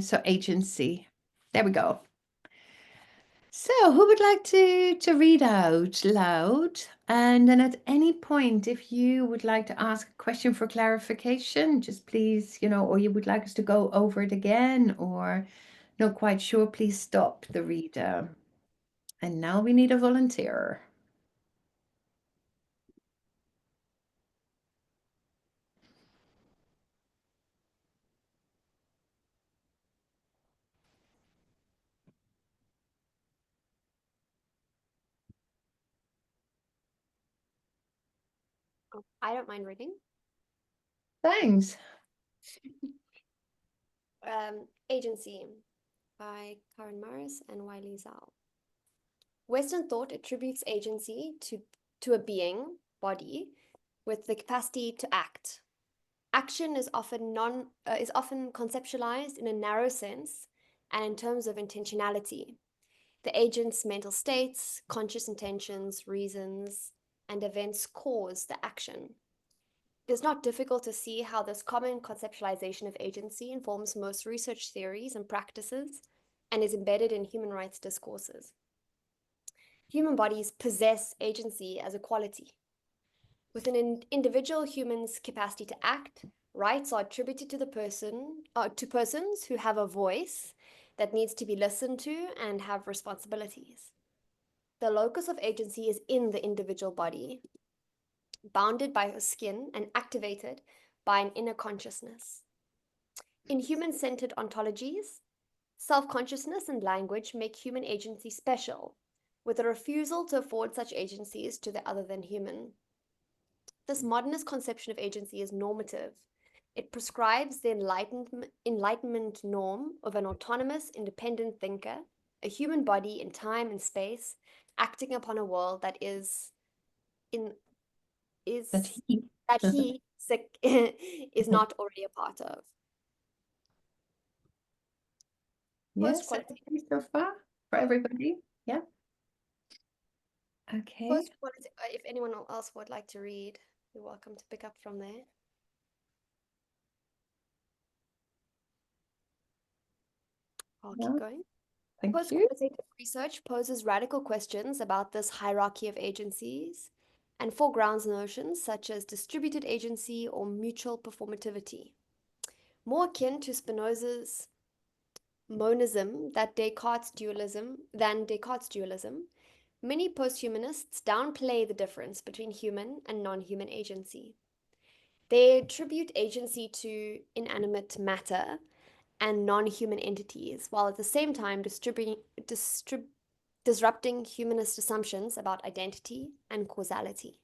So agency. There we go. So who would like to read out loud? And then at any point, if you would like to ask a question for clarification, just please, or you would like us to go over it again, or not quite sure, please stop the reader. And now we need a volunteer. Oh, I don't mind reading. Thanks. Agency by Karin Morris and Wiley Zhao. Western thought attributes agency to a being, body, with the capacity to act. Action is often conceptualized in a narrow sense and in terms of intentionality. The agent's mental states, conscious intentions, reasons, and events cause the action. It is not difficult to see how this common conceptualization of agency informs most research theories and practices and is embedded in human rights discourses. Human bodies possess agency as a quality. With an individual human's capacity to act, rights are attributed to to persons who have a voice that needs to be listened to and have responsibilities. The locus of agency is in the individual body, bounded by her skin and activated by an inner consciousness. In human-centered ontologies, self-consciousness and language make human agency special, with a refusal to afford such agencies to the other than human. This modernist conception of agency is normative. It prescribes the enlightenment norm of an autonomous, independent thinker, a human body in time and space, acting upon a world that he is not already a part of. Yes, so far for everybody. Yeah. Okay. If anyone else would like to read, you're welcome to pick up from there. I'll keep going. Post-qualitative research poses radical questions about this hierarchy of agencies and foregrounds notions such as distributed agency or mutual performativity. More akin to Spinoza's monism than Descartes' dualism, many posthumanists downplay the difference between human and non-human agency. They attribute agency to inanimate matter and non-human entities, while at the same time disrupting humanist assumptions about identity and causality.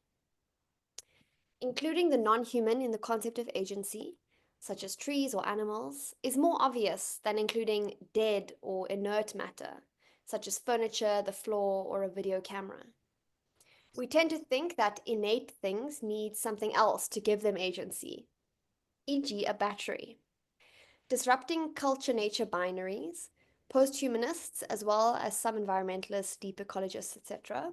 Including the non-human in the concept of agency, such as trees or animals, is more obvious than including dead or inert matter, such as furniture, the floor, or a video camera. We tend to think that innate things need something else to give them agency, e.g. a battery. Disrupting culture-nature binaries, post-humanists, as well as some environmentalists, deep ecologists, etc.,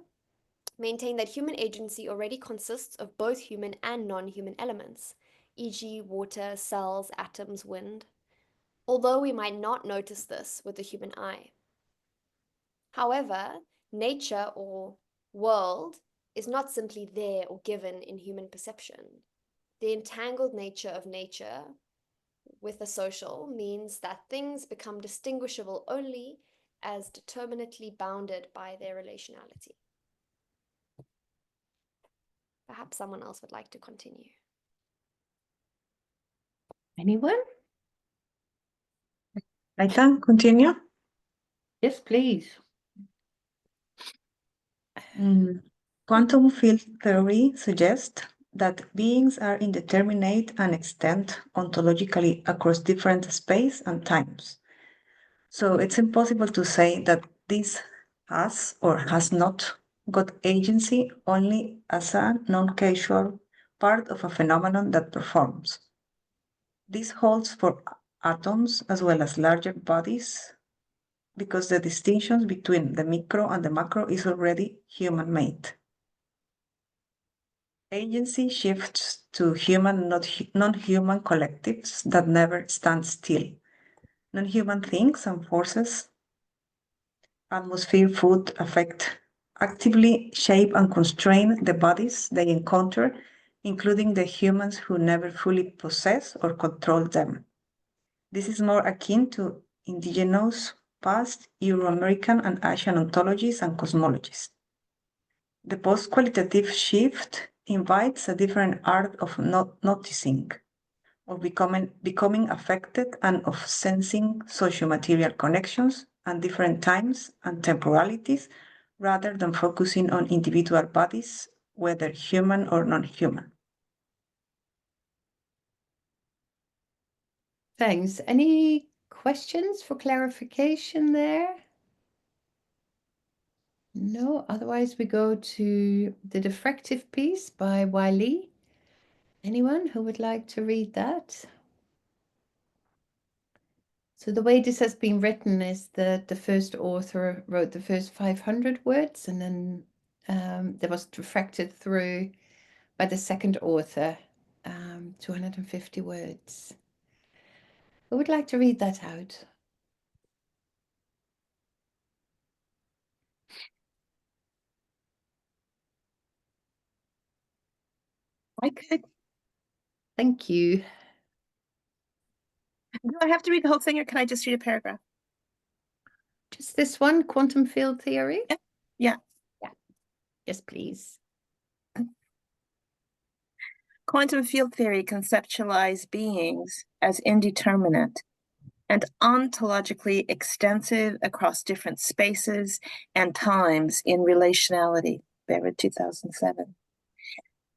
maintain that human agency already consists of both human and non-human elements, e.g. water, cells, atoms, wind, although we might not notice this with the human eye. However, nature or world is not simply there or given in human perception. The entangled nature of nature with the social means that things become distinguishable only as determinately bounded by their relationality. Perhaps someone else would like to continue. Anyone? I can continue? Yes, please. Quantum field theory suggests that beings are indeterminate and extend ontologically across different space and times. So it's impossible to say that this has or has not got agency only as a non-causal part of a phenomenon that performs. This holds for atoms as well as larger bodies because the distinctions between the micro and the macro is already human-made. Agency shifts to human, non-human collectives that never stand still. Non-human things and forces, atmosphere, food, affect, actively shape and constrain the bodies they encounter, including the humans who never fully possess or control them. This is more akin to indigenous, past, Euro-American, and Asian ontologies and cosmologies. The post-qualitative shift invites a different art of noticing, of becoming affected, and of sensing socio-material connections and different times and temporalities, rather than focusing on individual bodies, whether human or non-human. Thanks. Any questions for clarification there? No, otherwise we go to the diffractive piece by Wiley. Anyone who would like to read that? So the way this has been written is that the first author wrote the first 500 words, and then that was diffracted through by the second author, 250 words. Who would like to read that out? I could. Thank you. Do I have to read the whole thing, or can I just read a paragraph? Just this one, quantum field theory? Yeah. Yes, please. Quantum field theory conceptualized beings as indeterminate and ontologically extensive across different spaces and times in relationality. Barrett, 2007.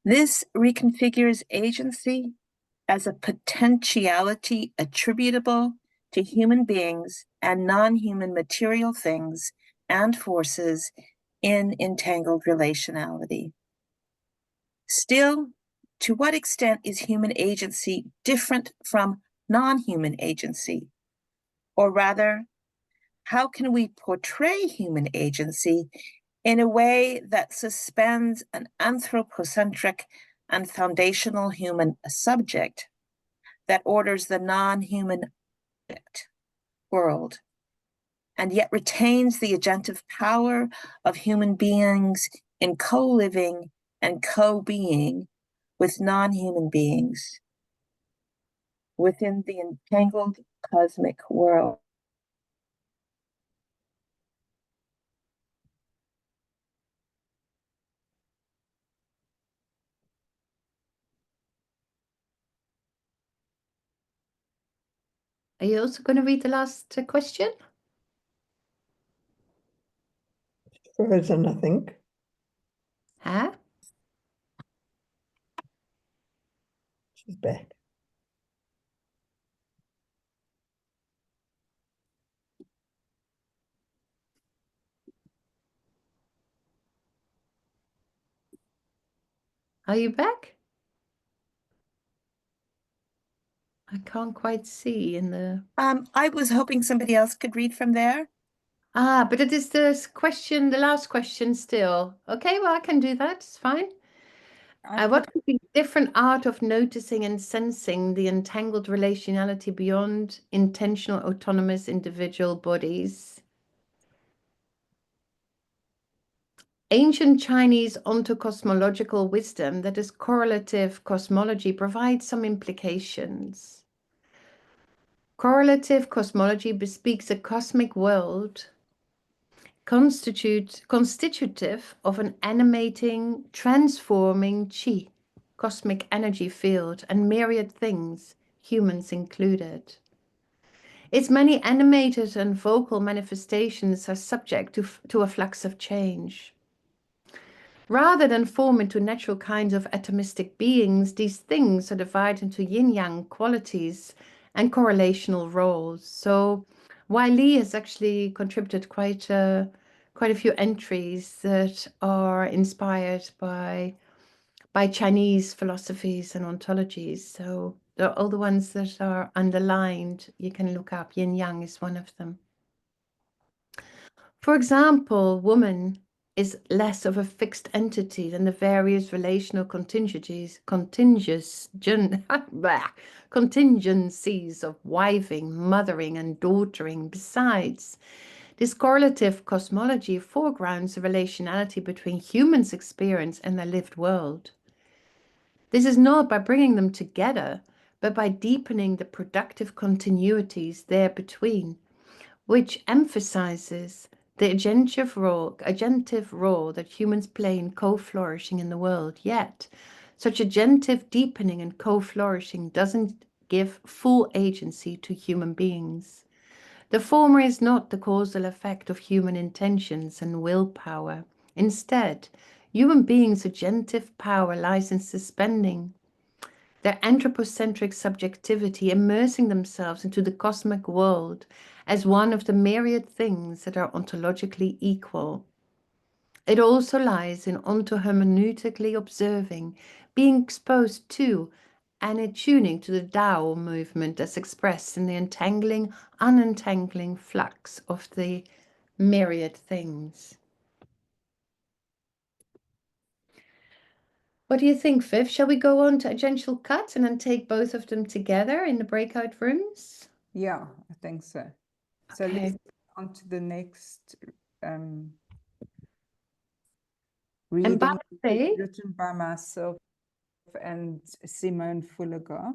This reconfigures agency as a potentiality attributable to human beings and non-human material things and forces in entangled relationality. Still, to what extent is human agency different from non-human agency? Or rather, how can we portray human agency in a way that suspends an anthropocentric and foundational human subject that orders the non-human world, and yet retains the agentive power of human beings in co-living and co-being with non-human beings within the entangled cosmic world? Are you also going to read the last question? Frozen, I think. Huh? She's back. Are you back? I can't quite see in the... I was hoping somebody else could read from there. Ah, but it is the question, the last question still. Okay, well, I can do that. It's fine. What could be different art of noticing and sensing the entangled relationality beyond intentional autonomous individual bodies? Ancient Chinese ontocosmological wisdom, that is correlative cosmology, provides some implications. Correlative cosmology bespeaks a cosmic world constitutive of an animating, transforming chi, cosmic energy field, and myriad things, humans included. Its many animated and vocal manifestations are subject to a flux of change. Rather than form into natural kinds of atomistic beings, these things are divided into yin-yang qualities and correlational roles. So Wiley has actually contributed quite a few entries that are inspired by Chinese philosophies and ontologies. So all the ones that are underlined, you can look up. Yin-yang is one of them. For example, woman is less of a fixed entity than the various relational contingencies of wiving, mothering, and daughtering. Besides, this correlative cosmology foregrounds the relationality between humans' experience and their lived world. This is not by bringing them together, but by deepening the productive continuities there between, which emphasizes the agentive role that humans play in co-flourishing in the world. Yet, such agentive deepening and co-flourishing doesn't give full agency to human beings. The former is not the causal effect of human intentions and willpower. Instead, human beings' agentive power lies in suspending their anthropocentric subjectivity, immersing themselves into the cosmic world as one of the myriad things that are ontologically equal. It also lies in ontohermeneutically observing, being exposed to, and attuning to the Tao movement as expressed in the entangling, unentangling flux of the myriad things. What do you think, Viv? Shall we go on to Agential Cut and then take both of them together in the breakout rooms? Yeah, I think so. So Okay. let's go on to the next reading by the way, written by myself and Simone Fulliger.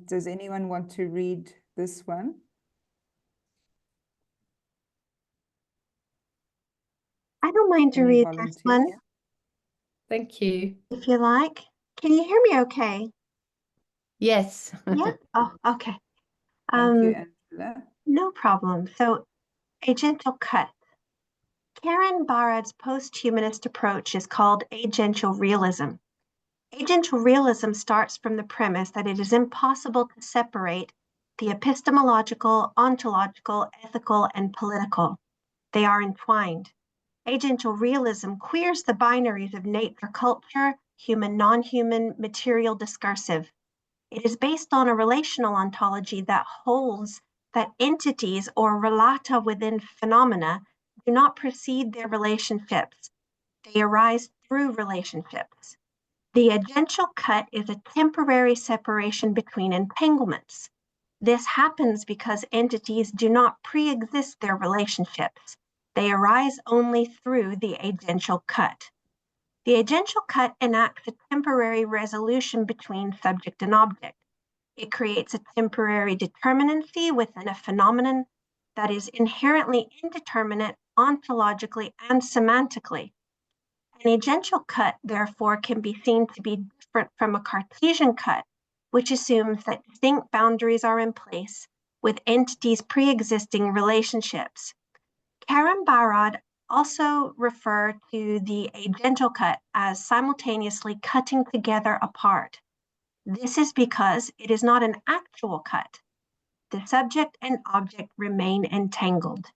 Does anyone want to read this one? I don't mind to Any read this volunteers? one thank you. if you like. Can you hear me okay? Yes. Yeah? Oh, okay. Thank you, Angela. No problem. So, Agential Cut. Karin Barad's post-humanist approach is called agential realism. Agential realism starts from the premise that it is impossible to separate the epistemological, ontological, ethical, and political. They are entwined. Agential realism queers the binaries of nature, culture, human, non-human, material, discursive. It is based on a relational ontology that holds that entities or relata within phenomena do not precede their relationships. They arise through relationships. The agential cut is a temporary separation between entanglements. This happens because entities do not pre-exist their relationships. They arise only through the agential cut. The agential cut enacts a temporary resolution between subject and object. It creates a temporary determinacy within a phenomenon that is inherently indeterminate ontologically and semantically. An agential cut, therefore, can be seen to be different from a Cartesian cut, which assumes that distinct boundaries are in place with entities pre-existing relationships. Karin Barad also refer to the agential cut as simultaneously cutting together apart. This is because it is not an actual cut. The subject and object remain entangled.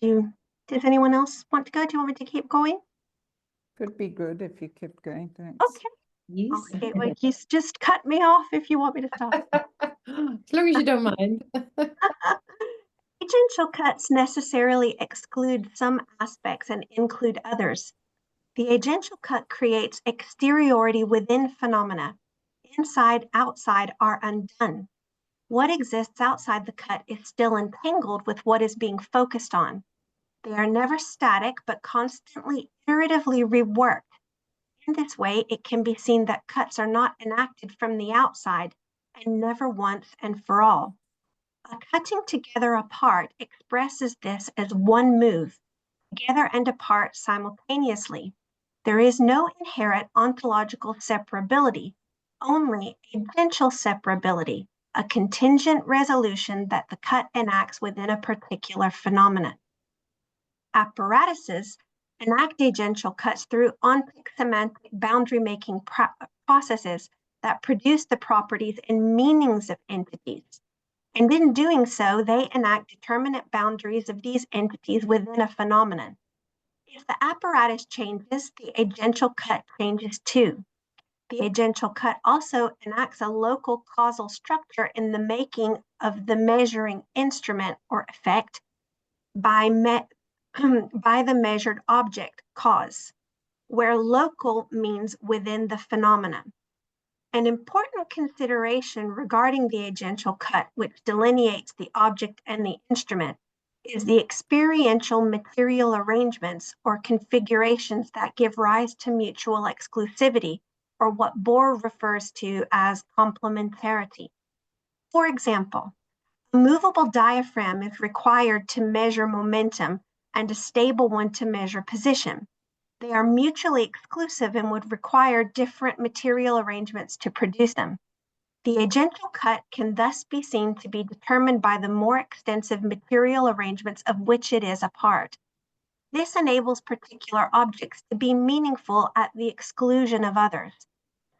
Does anyone else want to go? Do you want me to keep going? Could be good if you kept going, thanks. Okay. Yes. Okay, well, you just cut me off if you want me to stop. As long as you don't mind. Agential cuts necessarily exclude some aspects and include others. The agential cut creates exteriority within phenomena. Inside, outside are undone. What exists outside the cut is still entangled with what is being focused on. They are never static, but constantly iteratively reworked. In this way, it can be seen that cuts are not enacted from the outside and never once and for all. A cutting together apart expresses this as one move, together and apart simultaneously. There is no inherent ontological separability, only agential separability, a contingent resolution that the cut enacts within a particular phenomenon. Apparatuses enact agential cuts through ontic semantic boundary-making processes that produce the properties and meanings of entities. And in doing so, they enact determinate boundaries of these entities within a phenomenon. If the apparatus changes, the agential cut changes too. The agential cut also enacts a local causal structure in the making of the measuring instrument or effect by by the measured object, cause, where local means within the phenomenon. An important consideration regarding the agential cut, which delineates the object and the instrument, is the experiential material arrangements or configurations that give rise to mutual exclusivity, or what Bohr refers to as complementarity. For example, a movable diaphragm is required to measure momentum and a stable one to measure position. They are mutually exclusive and would require different material arrangements to produce them. The agential cut can thus be seen to be determined by the more extensive material arrangements of which it is a part. This enables particular objects to be meaningful at the exclusion of others.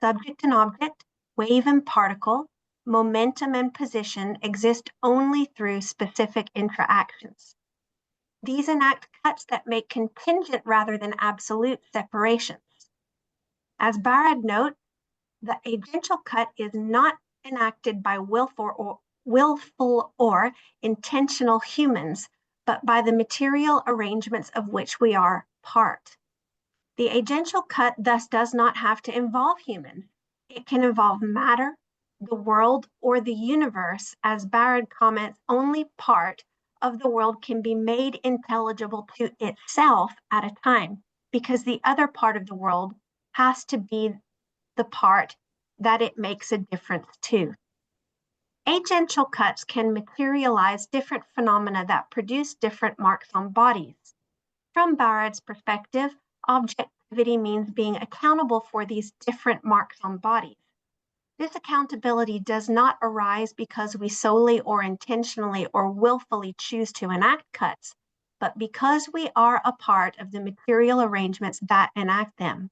Subject and object, wave and particle, momentum and position exist only through specific interactions. These enact cuts that make contingent rather than absolute separations. As Barad notes, the agential cut is not enacted by willful or intentional humans, but by the material arrangements of which we are part. The agential cut thus does not have to involve humans. It can involve matter, the world, or the universe. As Barad comments, only part of the world can be made intelligible to itself at a time, because the other part of the world has to be the part that it makes a difference to. Agential cuts can materialize different phenomena that produce different marks on bodies. From Barad's perspective, objectivity means being accountable for these different marks on bodies. This accountability does not arise because we solely or intentionally or willfully choose to enact cuts, but because we are a part of the material arrangements that enact them.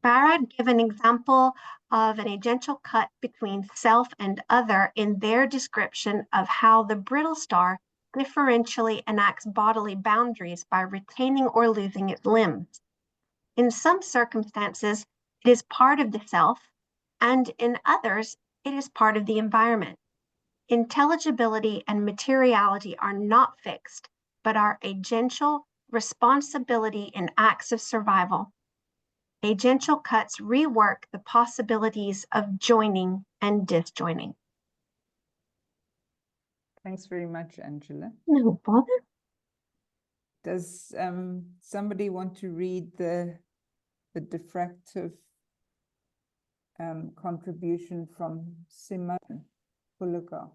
Barad gave an example of an agential cut between self and other in their description of how the brittle star differentially enacts bodily boundaries by retaining or losing its limbs. In some circumstances, it is part of the self, and in others, it is part of the environment. Intelligibility and materiality are not fixed, but are agential responsibility in acts of survival. Agential cuts rework the possibilities of joining and disjoining. Thanks very much, Angela. No bother. Does somebody want to read the diffractive contribution from Simone Fulliger?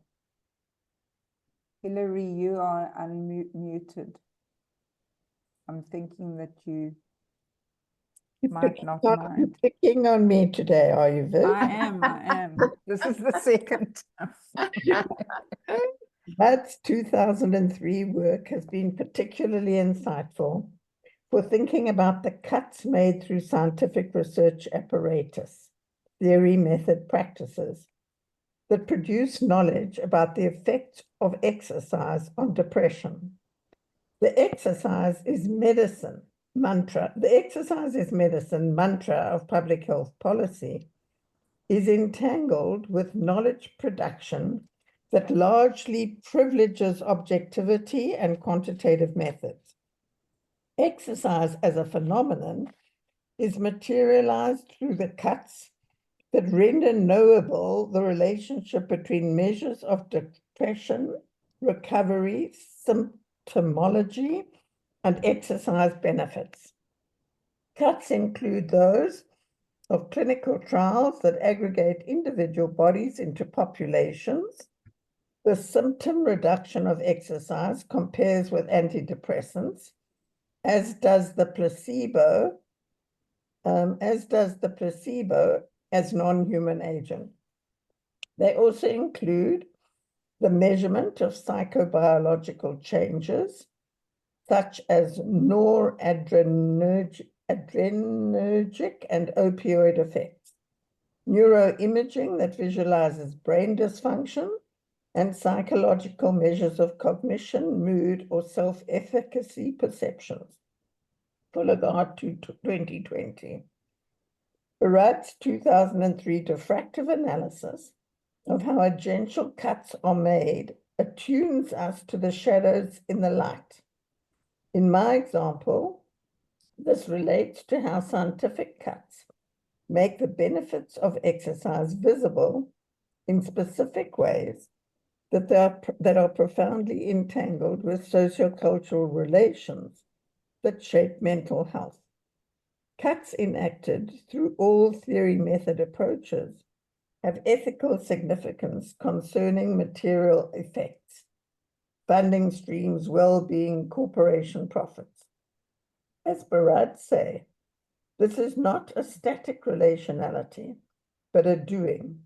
Hilary, you are unmuted. I'm thinking that you might not mind. Picking on me today, are you, Viv? I am. This is the second time. That 2003 work has been particularly insightful for thinking about the cuts made through scientific research apparatus, theory, method, practices that produce knowledge about the effects of exercise on depression. The exercise is medicine mantra. The exercise is medicine mantra of public health policy is entangled with knowledge production that largely privileges objectivity and quantitative methods. Exercise as a phenomenon is materialized through the cuts that render knowable the relationship between measures of depression, recovery, symptomology, and exercise benefits. Cuts include those of clinical trials that aggregate individual bodies into populations. The symptom reduction of exercise compares with antidepressants, as does the placebo as non-human agent. They also include the measurement of psychobiological changes, such as noradrenergic and opioid effects, neuroimaging that visualizes brain dysfunction, and psychological measures of cognition, mood, or self-efficacy perceptions. Fulliger 2020. Barad's 2003 diffractive analysis of how agential cuts are made attunes us to the shadows in the light. In my example, this relates to how scientific cuts make the benefits of exercise visible in specific ways that are profoundly entangled with sociocultural relations that shape mental health. Cuts enacted through all theory method approaches have ethical significance concerning material effects, funding streams, well-being, corporation profits. As Barad say, this is not a static relationality, but a doing,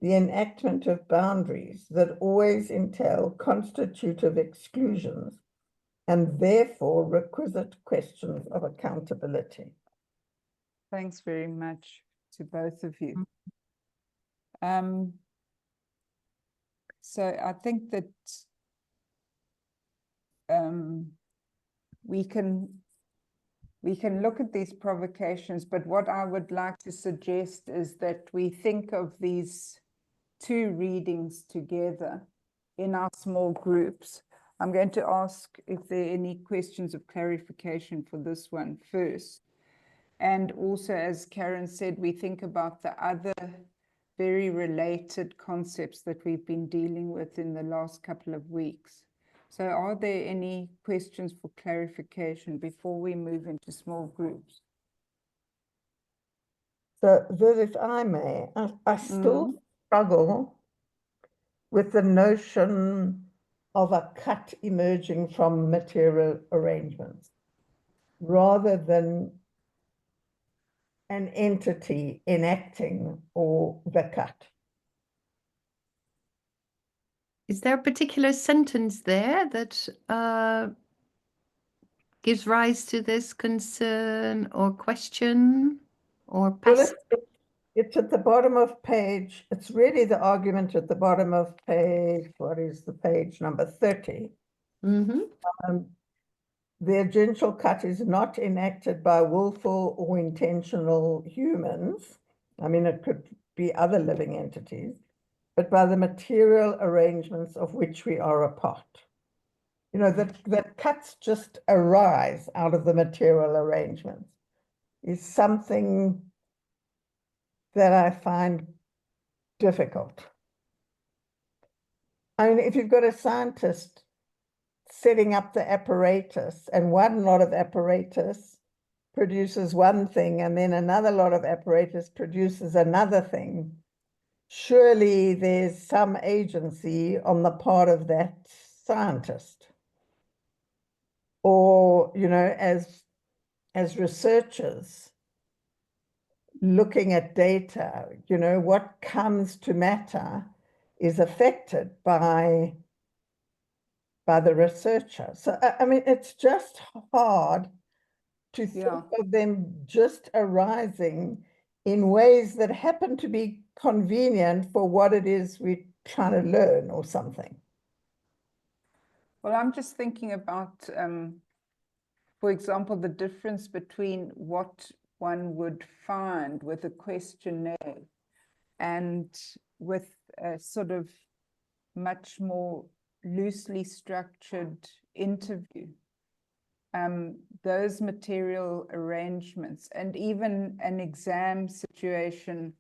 the enactment of boundaries that always entail constitutive exclusions and therefore requisite questions of accountability. Thanks very much to both of you. So I think that we can look at these provocations, but what I would like to suggest is that we think of these two readings together in our small groups. I'm going to ask if there are any questions of clarification for this one first. And also, as Karin said, we think about the other very related concepts that we've been dealing with in the last couple of weeks. So are there any questions for clarification before we move into small groups? So, Viv, if I may, I still struggle with the notion of a cut emerging from material arrangements rather than an entity enacting or the cut. Is there a particular sentence there that gives rise to this concern or question or passage? Well, it's at the bottom of page, it's really the argument at the bottom of page, what is the page number 30? The agential cut is not enacted by willful or intentional humans. I mean, it could be other living entities, but by the material arrangements of which we are a part. You know, that cuts just arise out of the material arrangements is something that I find difficult. I mean, if you've got a scientist setting up the apparatus and one lot of apparatus produces one thing and then another lot of apparatus produces another thing, surely there's some agency on the part of that scientist. Or, you know, as researchers looking at data, you know, what comes to matter is affected by the researcher. So, I mean, it's just hard to think of them just arising in ways that happen to be convenient for what it is we're trying to learn or something. Well, I'm just thinking about, for example, the difference between what one would find with a questionnaire and with a sort of much more loosely structured interview. Those material arrangements and even an exam situation,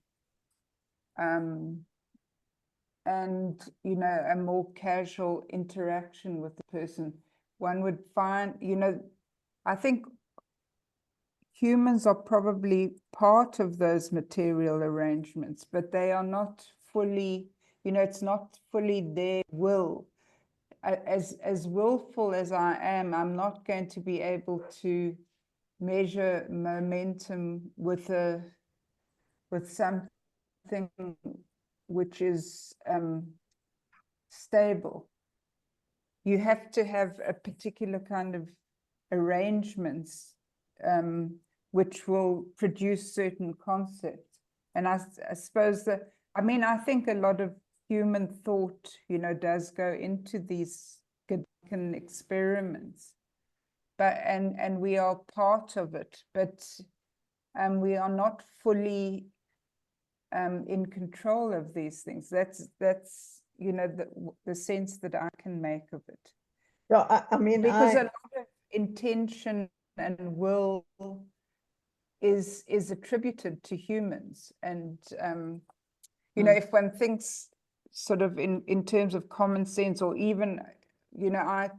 and, you know, a more casual interaction with the person, one would find, you know, I think humans are probably part of those material arrangements, but they are not fully, you know, it's not fully their will. As willful as I am, I'm not going to be able to measure momentum with something which is stable. You have to have a particular kind of arrangements which will produce certain concepts. And I suppose that, I mean, I think a lot of human thought, you know, does go into these Gedanken experiments, but and we are part of it, but we are not fully in control of these things. That's you know the sense that I can make of it. Yeah, I mean, because a lot of intention and will is attributed to humans. And you know, if one thinks sort of in terms of common sense, or even, you know, I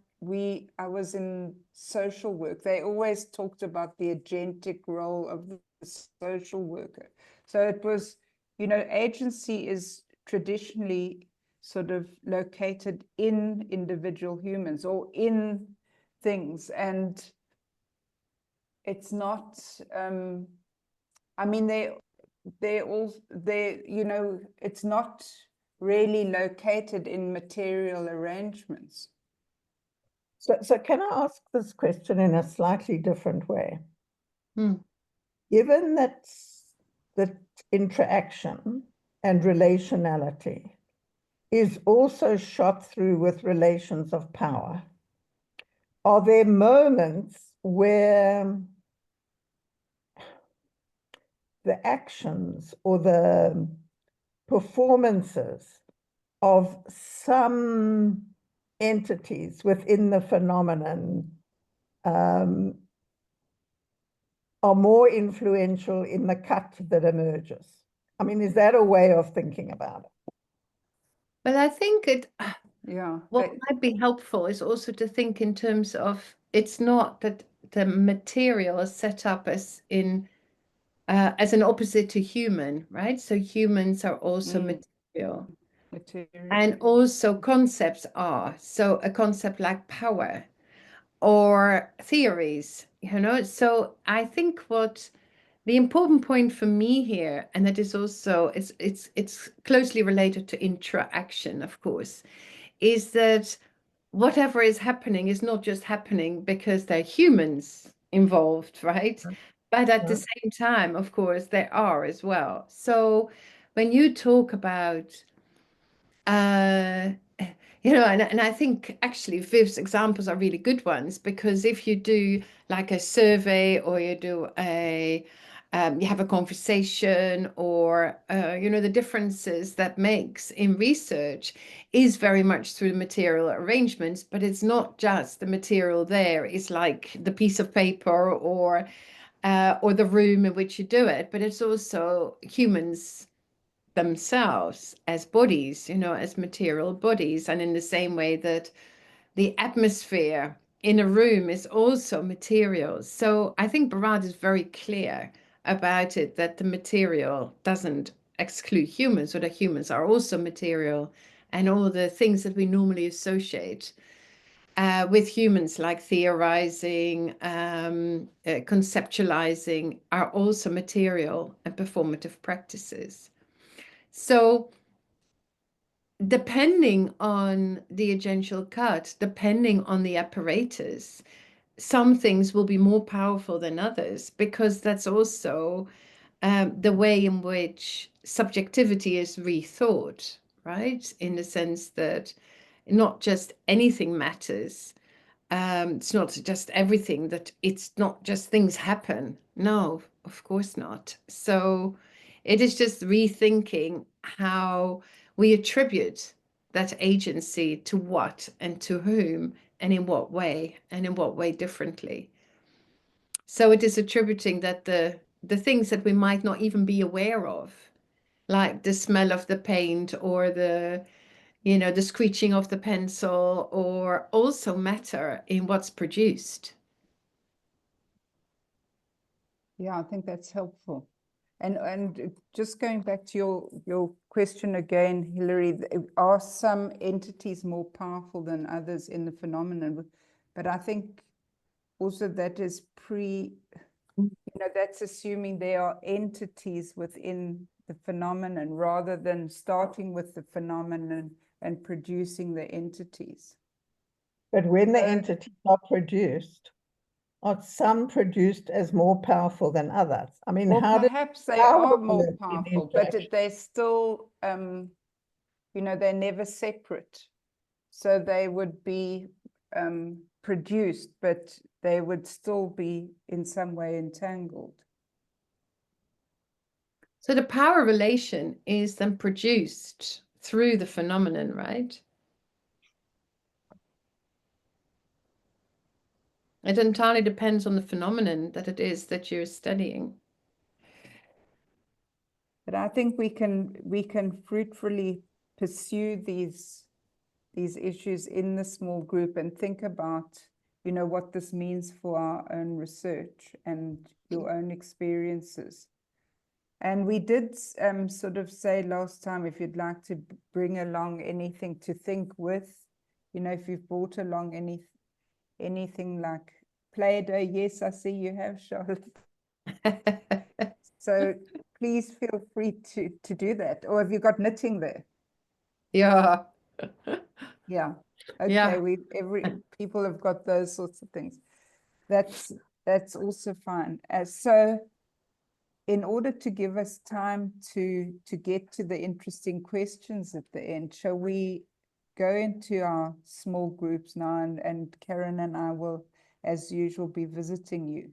was in social work, they always talked about the agentic role of the social worker. So it was, you know, agency is traditionally sort of located in individual humans or in things, and it's not, I mean, you know, it's not really located in material arrangements. So can I ask this question in a slightly different way? Hmm. Given that the interaction and relationality is also shot through with relations of power, are there moments where the actions or the performances of some entities within the phenomenon are more influential in the cut that emerges? I mean, is that a way of thinking about it? But I think Yeah. what might be helpful is also to think in terms of, it's not that the material is set up as in as an opposite to human, right? So humans are also material. And also concepts are. So a concept like power or theories, you know. So I think what the important point for me here, and that is also, it's closely related to interaction, of course, is that whatever is happening is not just happening because there are humans involved, right? But at the same time, of course, there are as well. So when you talk about, you know, and I think actually Viv's examples are really good ones, because if you do like a survey, or you do you have a conversation, or you know, the differences that makes in research is very much through the material arrangements, but it's not just the material there. It's like the piece of paper or the room in which you do it, but it's also humans themselves as bodies, you know, as material bodies. And in the same way that the atmosphere in a room is also material. So I think Barad is very clear about it, that the material doesn't exclude humans, or that humans are also material, and all the things that we normally associate with humans, like theorizing, conceptualizing, are also material and performative practices. So depending on the agential cut, depending on the apparatus, some things will be more powerful than others, because that's also the way in which subjectivity is rethought, right? In the sense that not just anything matters. It's not just everything, that it's not just things happen. No, of course not. So it is just rethinking how we attribute that agency to what and to whom, and in what way, and in what way differently. So it is attributing that the things that we might not even be aware of, like the smell of the paint, or the, you know, the screeching of the pencil, or also matter in what's produced. Yeah, I think that's helpful. And just going back to your question again, Hilary, are some entities more powerful than others in the phenomenon? But I think also that is you know, that's assuming there are entities within the phenomenon, rather than starting with the phenomenon and producing the entities. But when the entities are produced, are some produced as more powerful than others? I mean, well, how perhaps they are more powerful, but they're still, you know, they're never separate. So they would be produced, but they would still be in some way entangled. So the power relation is then produced through the phenomenon, right? It entirely depends on the phenomenon that it is that you're studying. But I think we can fruitfully pursue these issues in the small group and think about, you know, what this means for our own research and your own experiences. And we did sort of say last time, if you'd like to bring along anything to think with, you know, if you've brought along anything like Play-Doh. Yes, I see you have, Charlotte. So please feel free to do that. Or have you got knitting there? Yeah. Yeah. Okay, Yeah. people have got those sorts of things. That's also fine. So in order to give us time to get to the interesting questions at the end, shall we go into our small groups now, and Karin and I will, as usual, be visiting you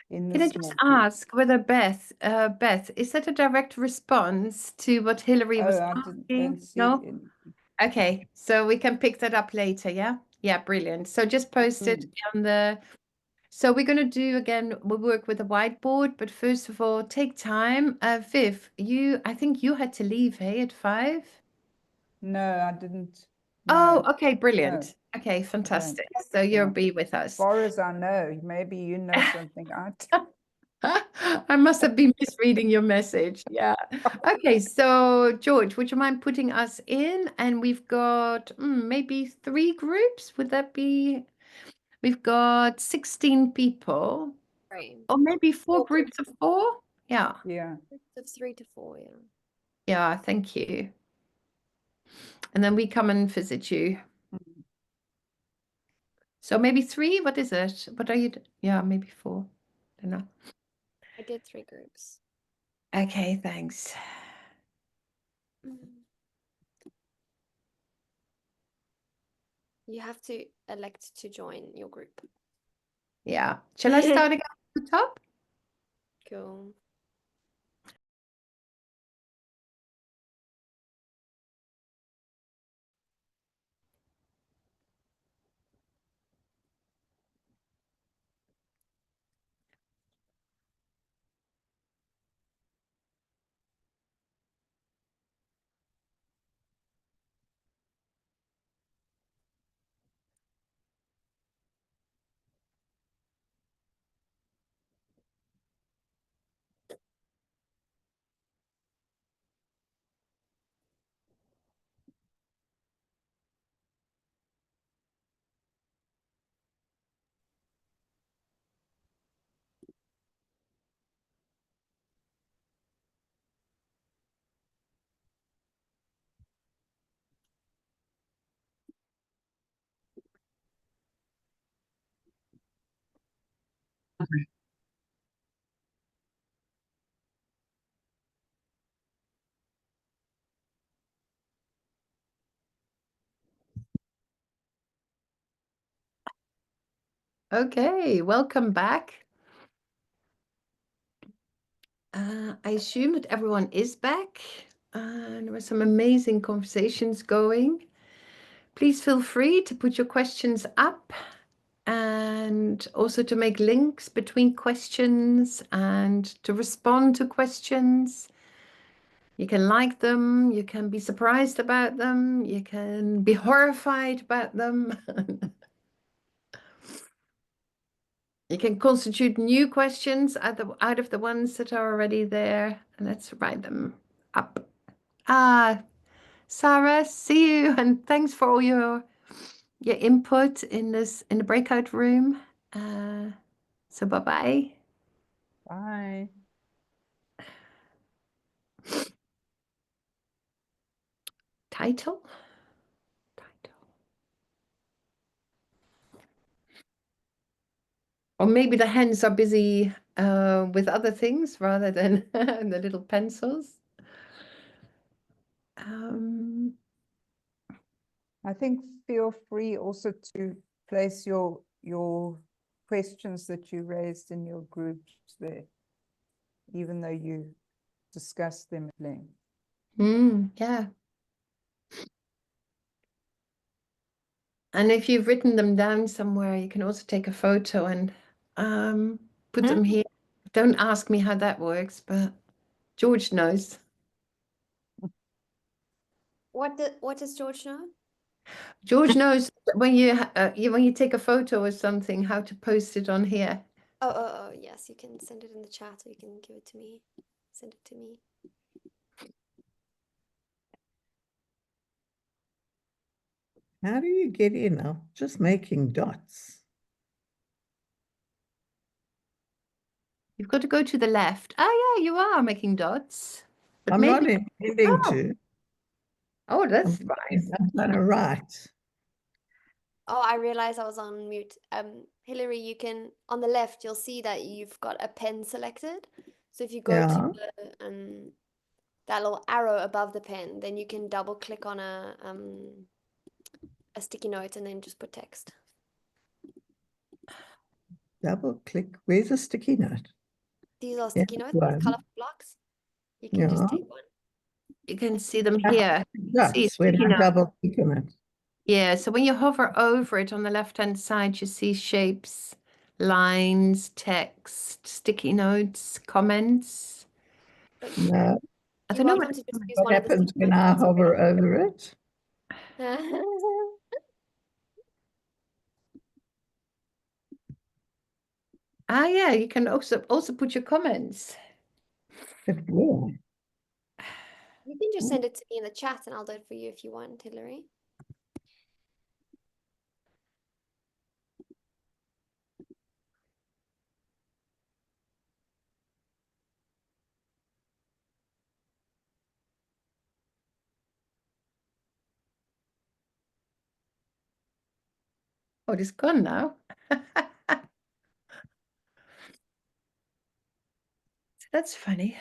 in the Can I small just group. ask whether Beth, is that a direct response to what Hillary was I asking? don't see No? it Okay, so we can pick that up later, yeah? Yeah, brilliant. So just post it on the... So we're going to do, again, we'll work with a whiteboard, but first of all, take time. Viv, I think you had to leave, hey, at 5? No, I didn't. Oh, No, okay, brilliant. no, Okay, fantastic. So you'll be with as us. far as I know. Maybe you know something I don't. I must have been misreading your message. Yeah. Okay, so George, would you mind putting us in? And we've got maybe 3 groups. Would that be? We've got 16 people. Right. Or maybe 4 groups of 4? Yeah. Yeah. Groups of 3 to 4, yeah. Yeah, thank you. And then we come and visit you. So maybe 3? What is it? What are you? Yeah, maybe 4. I don't know. I did 3 groups. Okay, thanks. You have to elect to join your group. Yeah. Shall I start again at the top? Cool. Okay, welcome back. I assume that everyone is back. There were some amazing conversations going. Please feel free to put your questions up and also to make links between questions and to respond to questions. You can like them, you can be surprised about them, you can be horrified about them. You can constitute new questions out of the ones that are already there, and let's write them up. Sarah, see you, and thanks for all your input in the breakout room. So bye-bye. Bye. Title. Or maybe the hands are busy with other things rather than the little pencils. I think feel free also to place your questions that you raised in your groups there, even though you discussed them at length. Yeah. And if you've written them down somewhere, you can also take a photo and put them here. Don't ask me how that works, but George knows. What does George know? George knows that when you take a photo or something, how to post it on here. Oh, yes, you can send it in the chat or you can give it to me. Send it to me. How do you get in? I'm just making dots. You've got to go to the left. Oh, yeah, you are making dots. But I'm not maybe. intending Oh, to. oh, that's I'm fine. going to write. Oh, I realized I was on mute. Hillary, you can, on the left, you'll see that you've got a pen selected. So if you go to the, that little arrow above the pen, then you can double click on a sticky note and then just put text. Double click. Where's a sticky note? These are Yeah, sticky notes, one. colorful blocks. You can just Yeah. take one. You can see them here. See Dots when sticky I note. double click on it. Yeah, so when you hover over it on the left-hand side, you see shapes, lines, text, sticky notes, comments. But No. I you're don't know welcome to just use What one of the happens sticky when notes. I That's hover over it? okay. Ah, yeah, you can also put your comments. It will. You can just send it to me in the chat and I'll do it for you if you want, Hillary. Oh, it's gone now. That's funny.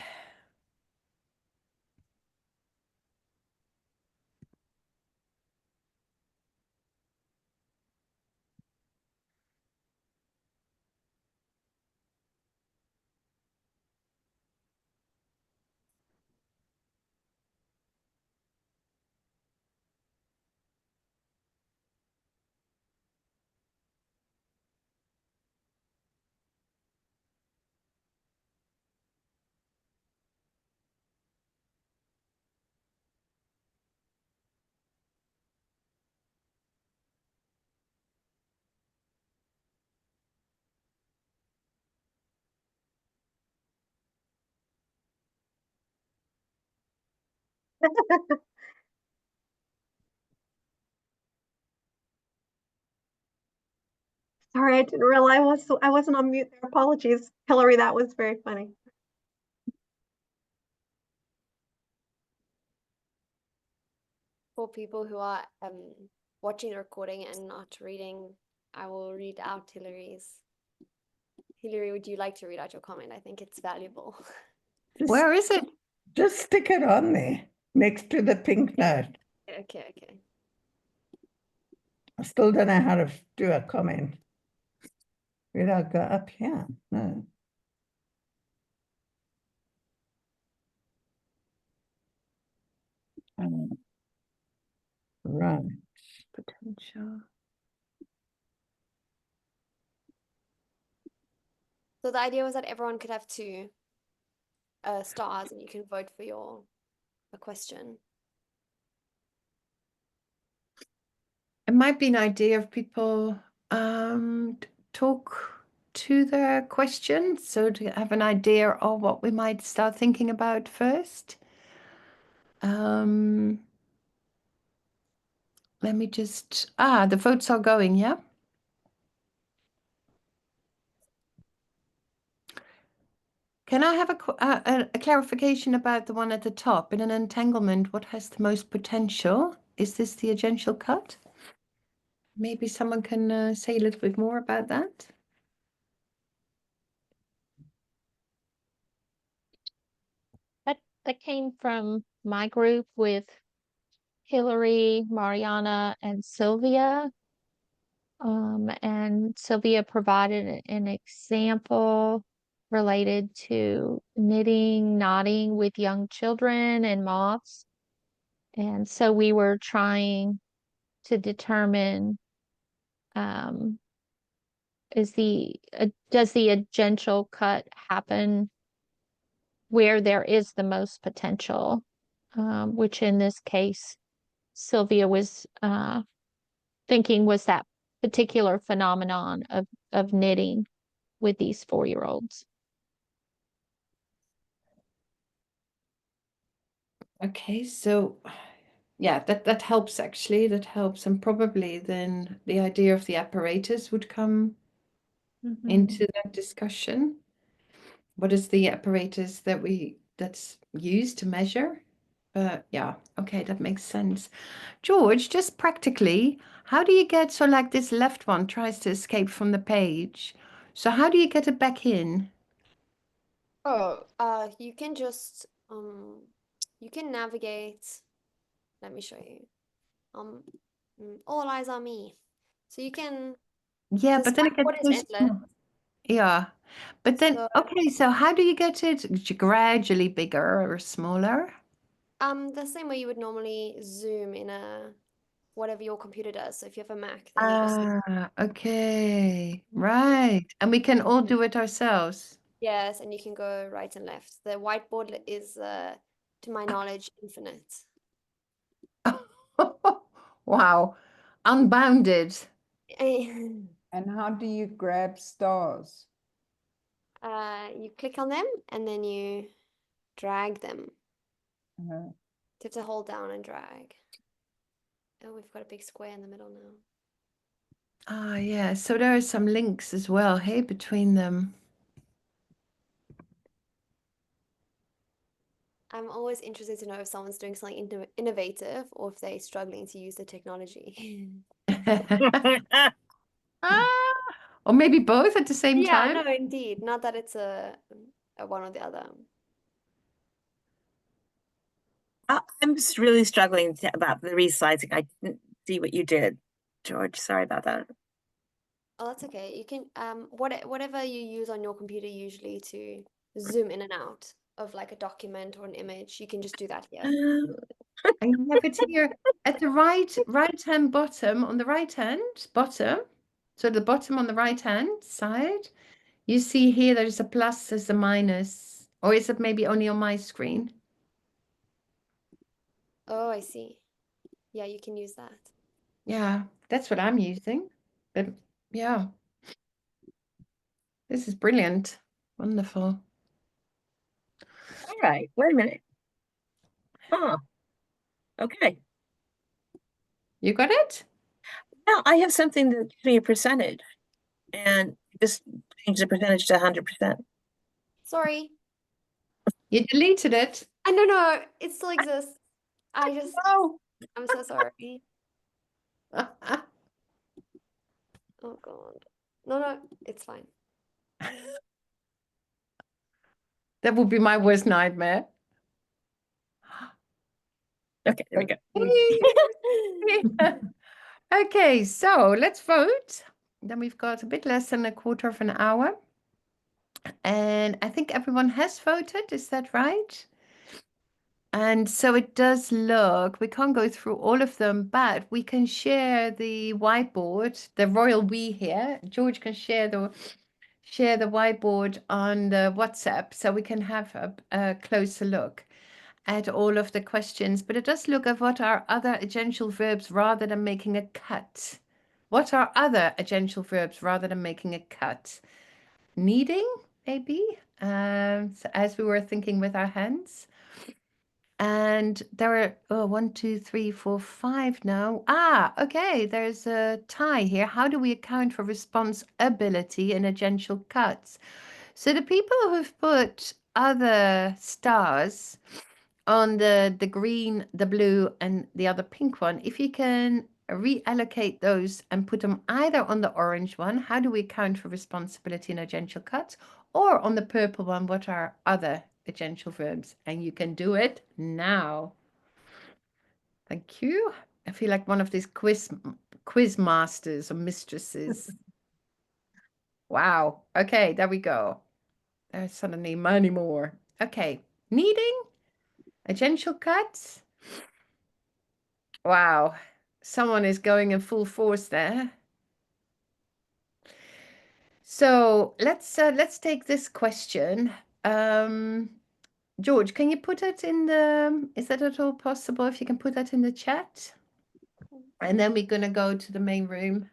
Sorry, I didn't realize I wasn't on mute there. Apologies. Hillary, that was very funny. For people who are watching the recording and not reading, I will read out Hillary's. Hillary, would you like to read out your comment? I think it's valuable. Where is it? Just stick it on there next to the pink note. Okay. I still don't know how to do a comment. Where do I go up here? No. Right. Potential. So the idea was that everyone could have two stars and you can vote for a question. It might be an idea of people talk to their questions, so to have an idea of what we might start thinking about first. Let me just, the votes are going, yeah? Can I have a clarification about the one at the top? In an entanglement, what has the most potential? Is this the agential cut? Maybe someone can say a little bit more about that. That came from my group with Hillary, Mariana, and Sylvia. And Sylvia provided an example related to knitting, knotting with young children and moths. And so we were trying to determine does the agential cut happen where there is the most potential, which in this case, Sylvia was thinking was that particular phenomenon of knitting with these 4-year-olds. Okay, so yeah, that helps actually. That helps, and probably then the idea of the apparatus would come into that discussion. What is the apparatus that's used to measure? Yeah, okay, that makes sense. George, just practically, how do you get, so like this left one tries to escape from the page. So how do you get it back in? Oh, you can just you can navigate. Let me show you. All eyes on me. So you can. Yeah, This but then it gets whiteboard is too endless. small. Yeah, but then, So okay, so how do you get it gradually bigger or smaller? the same way you would normally zoom in a whatever your computer does. So if you have a Mac, then you just Okay, right. And we can all do it ourselves. yes, and you can go right and left. The whiteboard is, to my knowledge, infinite. Wow, unbounded. And how do you grab stars? You click on them and then you drag them. Uh, You have to hold down and drag. Oh, we've got a big square in the middle now. Ah, yeah. So there are some links as well, hey, between them. I'm always interested to know if someone's doing something innovative or if they're struggling to use the technology. Ah, or maybe both at the same Yeah, time. no, indeed. Not that it's a one or the other. I'm just really struggling about the resizing. I didn't see what you did, George. Sorry about that. Oh, that's okay. You can whatever you use on your computer usually to zoom in and out of like a document or an image, you can just do that here. I have it here at the right hand bottom, on the right hand bottom. So the bottom on the right hand side, you see here there's a plus, there's a minus. Or is it maybe only on my screen? Oh, I see. Yeah, you can use that. Yeah, that's what I'm using. But yeah, this is brilliant. Wonderful. All right, wait a minute. Huh. Okay. You got it? Now I have something that gives me a percentage, and just change the percentage to 100%. Sorry. You deleted it. No, it still exists. Oh, I'm so sorry. Oh God. No, it's fine. That would be my worst nightmare. okay, there we go. Okay, so let's vote. Then we've got a bit less than a quarter of an hour. And I think everyone has voted, is that right? And so it does look, we can't go through all of them, but we can share the whiteboard, the royal we here. George can share the whiteboard on the WhatsApp so we can have a closer look at all of the questions. But it does look at what are other agential verbs rather than making a cut. What are other agential verbs rather than making a cut? Kneading, maybe, so as we were thinking with our hands. And there are 1, 2, 3, 4, 5 now. Okay, there's a tie here. How do we account for responsibility in agential cuts? So the people who've put other stars on the green, the blue, and the other pink one, if you can reallocate those and put them either on the orange one, how do we account for responsibility in agential cuts, or on the purple one, what are other agential verbs? And you can do it now. Thank you. I feel like one of these quiz masters or mistresses. Wow. Okay, there we go. There's suddenly many more. Okay, kneading, agential cuts. Wow, someone is going in full force there. So let's take this question. George, can you put it in the, is that at all possible if you can put that in the chat? And then we're gonna go to the main room.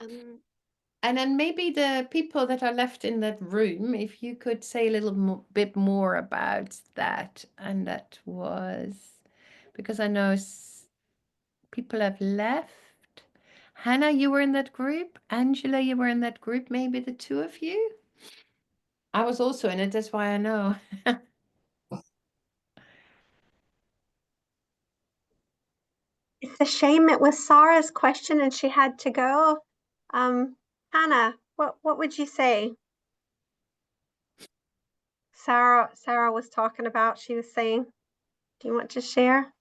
And then maybe the people that are left in that room, if you could say a little bit more about that. And that was, because I know people have left. Hannah, you were in that group. Angela, you were in that group. Maybe the two of you. I was also in it, that's why I know. It's a shame it was Sarah's question and she had to go. Hannah, what would you say? Sarah was talking about, she was saying, do you want to share?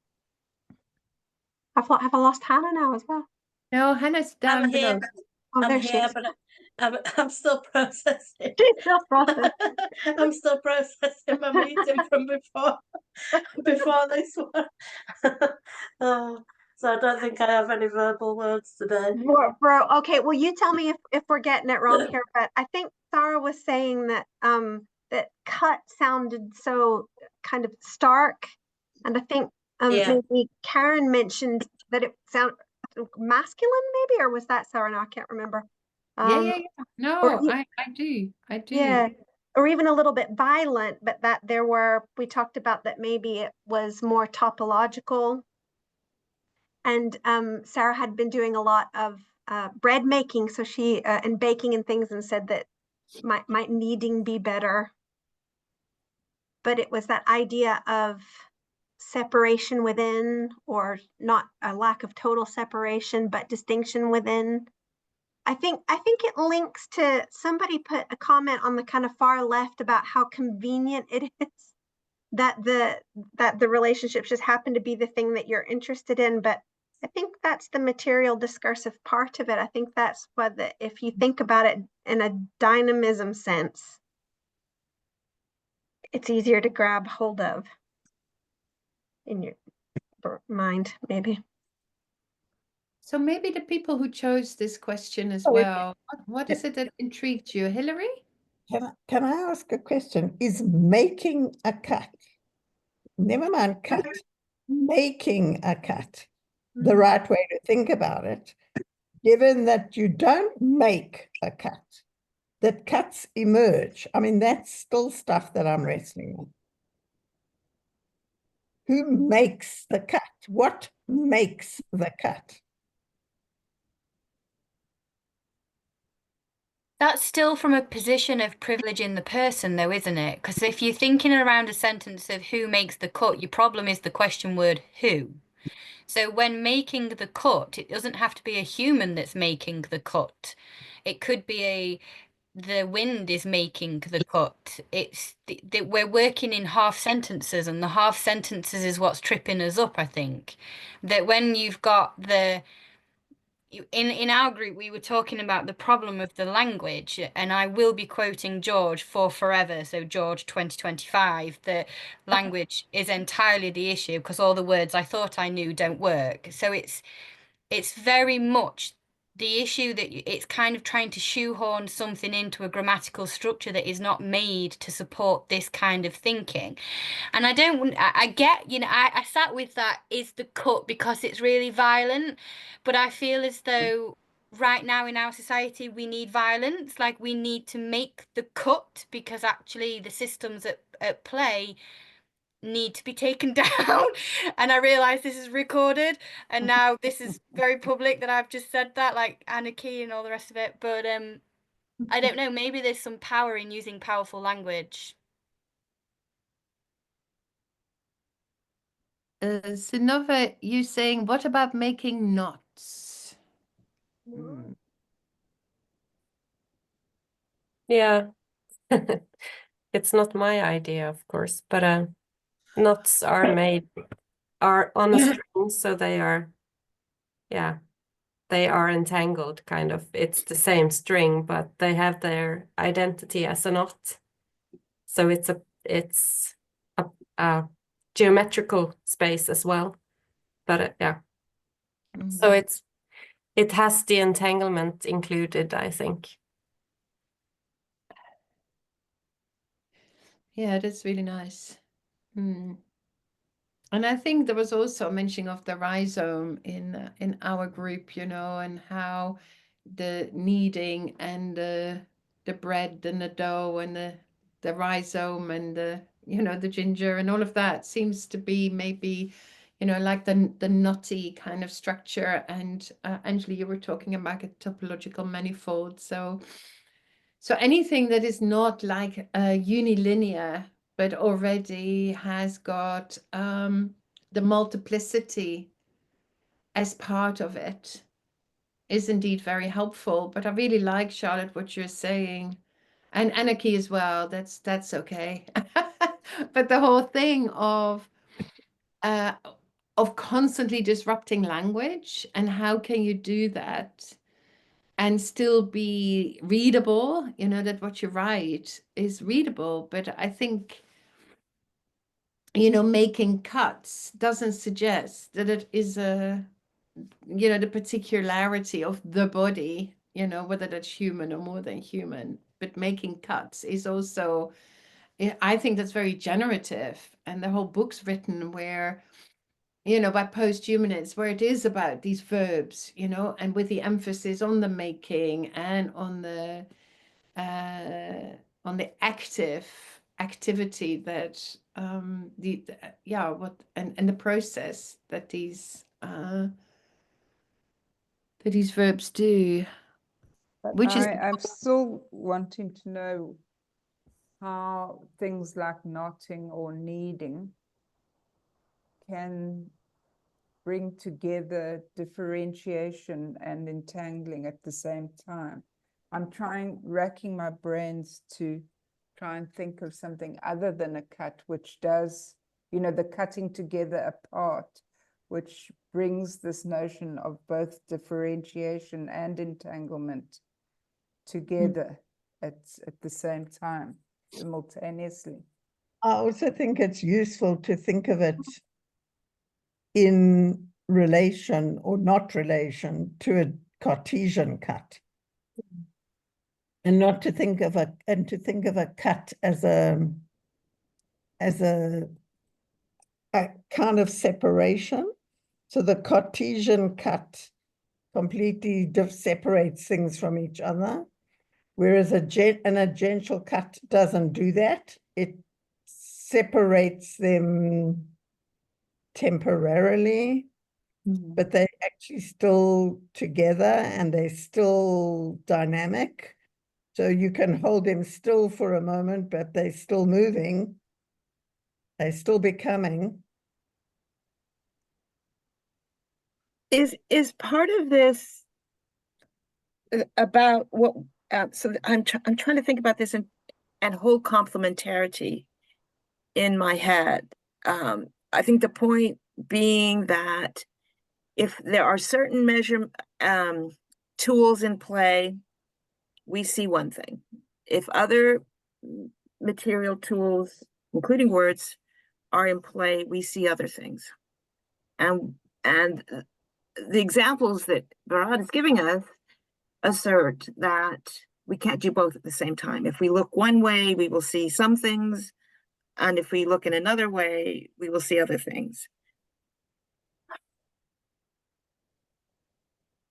Have I lost Hannah now as well? No, Hannah's down I'm below. here, Oh, I'm there she here, is. but I'm still processing. She's still processing. I'm still processing my meeting from before this one. So I don't think I have any verbal words today. Okay, well, you tell me if we're getting it wrong here, but I think Sarah was saying that that cut sounded so kind of stark, and I think Yeah. maybe Karin mentioned that it sounded masculine, maybe, or was that Sarah? No, I can't remember. Yeah. No, or I do. yeah, or even a little bit violent, but that we talked about that maybe it was more topological. And Sarah had been doing a lot of bread making, so she and baking and things, and said that might kneading be better. But it was that idea of separation within, or not a lack of total separation, but distinction within. I think it links to, somebody put a comment on the kind of far left about how convenient it is that the relationships just happen to be the thing that you're interested in. But I think that's the material discursive part of it. I think that's what if you think about it in a dynamism sense, it's easier to grab hold of in your mind, maybe. So maybe the people who chose this question as Oh, well, what is it that intrigued you, Hillary? Can I ask a question? Is making a cut, never mind cut, making a cut, the right way to think about it, given that you don't make a cut, that cuts emerge? I mean, that's still stuff that I'm wrestling with. Who makes the cut? What makes the cut? That's still from a position of privilege in the person, though, isn't it? Because if you're thinking around a sentence of who makes the cut, your problem is the question word who. So when making the cut, it doesn't have to be a human that's making the cut. It could be the wind is making the cut. It's we're working in half sentences, and the half sentences is what's tripping us up, I think. That when you've got in our group, we were talking about the problem of the language, and I will be quoting George for forever. So George 2025, that language is entirely the issue because all the words I thought I knew don't work. So it's very much the issue that it's kind of trying to shoehorn something into a grammatical structure that is not made to support this kind of thinking. And I get, I sat with that, is the cut because it's really violent, but I feel as though right now in our society we need violence, like we need to make the cut because actually the systems at play need to be taken down. And I realize this is recorded and now this is very public that I've just said that, like anarchy and all the rest of it. But I don't know, maybe there's some power in using powerful language. Sinova, you saying, what about making knots? Yeah. It's not my idea, of course, but knots are on a string, so they are entangled, kind of. It's the same string, but they have their identity as a knot. So it's a geometrical space as well. But yeah. So it has the entanglement included, I think. Yeah, that's really nice. And I think there was also a mentioning of the rhizome in our group, you know, and how the kneading and the bread and the dough and the rhizome and the, you know, the ginger and all of that seems to be maybe, you know, like the nutty kind of structure. And Angela, you were talking about a topological manifold. So anything that is not like unilinear, but already has got the multiplicity as part of it is indeed very helpful. But I really like, Charlotte, what you're saying, and anarchy as well. That's okay. But the whole thing of constantly disrupting language, and how can you do that and still be readable, you know, that what you write is readable. But I think, you know, making cuts doesn't suggest that it is a, you know, the particularity of the body, you know, whether that's human or more than human. But making cuts is also, I think that's very generative. And the whole book's written where, you know, by posthumanists, where it is about these verbs, you know, and with the emphasis on the making and on the activity that the process that these verbs do, But which is I'm still wanting to know how things like knotting or kneading can bring together differentiation and entangling at the same time. I'm racking my brains to try and think of something other than a cut, which does, you know, the cutting together apart, which brings this notion of both differentiation and entanglement together at the same time, simultaneously. I also think it's useful to think of it in relation or not relation to a Cartesian cut. And not to think of a cut as a kind of separation. So the Cartesian cut completely separates things from each other, whereas an agential cut doesn't do that. It separates them temporarily, but they're actually still together and they're still dynamic. So you can hold them still for a moment, but they're still moving. They're still becoming. Is part of this about what? So I'm trying to think about this and whole complementarity in my head. I think the point being that if there are certain measure tools in play, we see one thing. If other material tools, including words, are in play, we see other things. And the examples that Barad is giving us assert that we can't do both at the same time. If we look one way, we will see some things, and if we look in another way, we will see other things.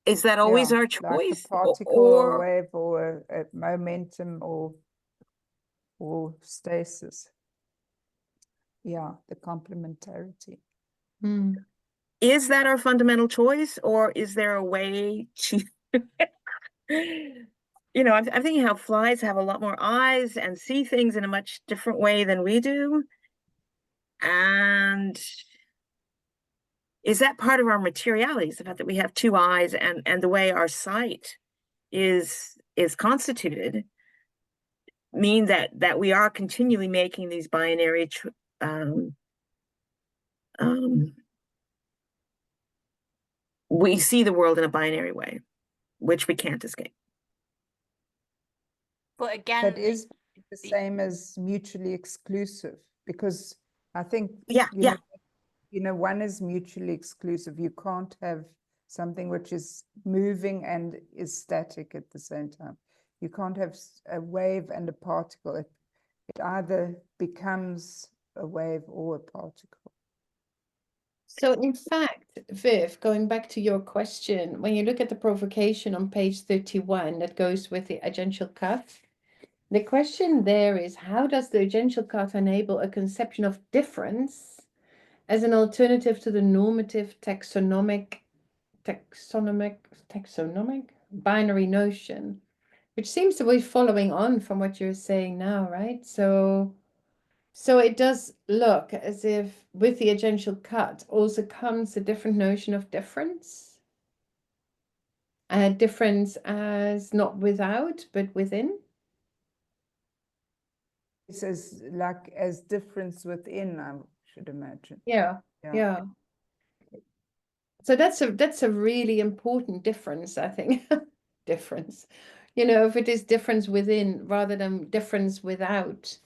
Is that always our choice? Like a particle or wave or a momentum or stasis? Yeah, the complementarity. Is that our fundamental choice, or is there a way to you know, I'm thinking how flies have a lot more eyes and see things in a much different way than we do. And is that part of our materiality, the fact that we have two eyes and the way our sight is constituted, mean that we are continually making these binary we see the world in a binary way, which we can't escape. But again, that is the same as mutually exclusive, because I think you know, one is mutually exclusive. You can't have something which is moving and is static at the same time. You can't have a wave and a particle. It either becomes a wave or a particle. So in fact, Viv, going back to your question, when you look at the provocation on page 31 that goes with the agential cut, the question there is, how does the agential cut enable a conception of difference as an alternative to the normative taxonomic binary notion, which seems to be following on from what you're saying now, right? So it does look as if with the agential cut also comes a different notion of difference. Difference as not without, but within. It says like as difference within, I should imagine. Yeah. So that's a really important difference, I think. Difference. You know, if it is difference within rather than difference without,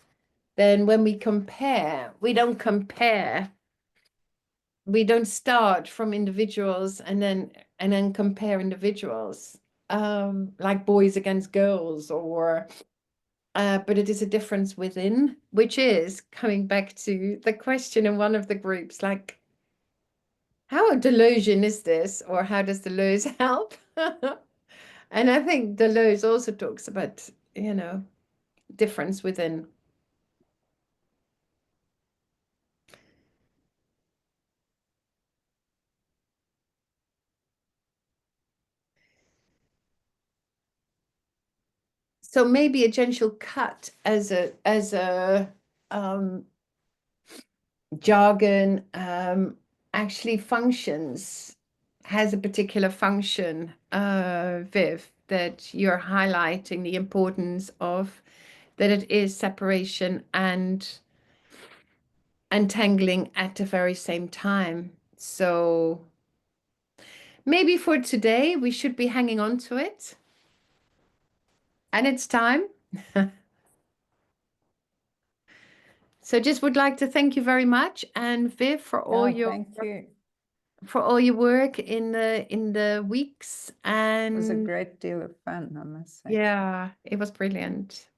then when we compare, we don't start from individuals and then compare individuals, like boys against girls, or but it is a difference within, which is coming back to the question in one of the groups, like, how a delusion is this, or how does Deleuze help? And I think Deleuze also talks about, you know, difference within. So maybe agential cut as a jargon actually has a particular function, Viv, that you're highlighting the importance of, that it is separation and untangling at the very same time. So maybe for today, we should be hanging on to it. And it's time. So just would like to thank you very much, and Viv, for all Thank you. for all your work in the weeks. And it was a great deal of fun, I must say. Yeah, it was brilliant.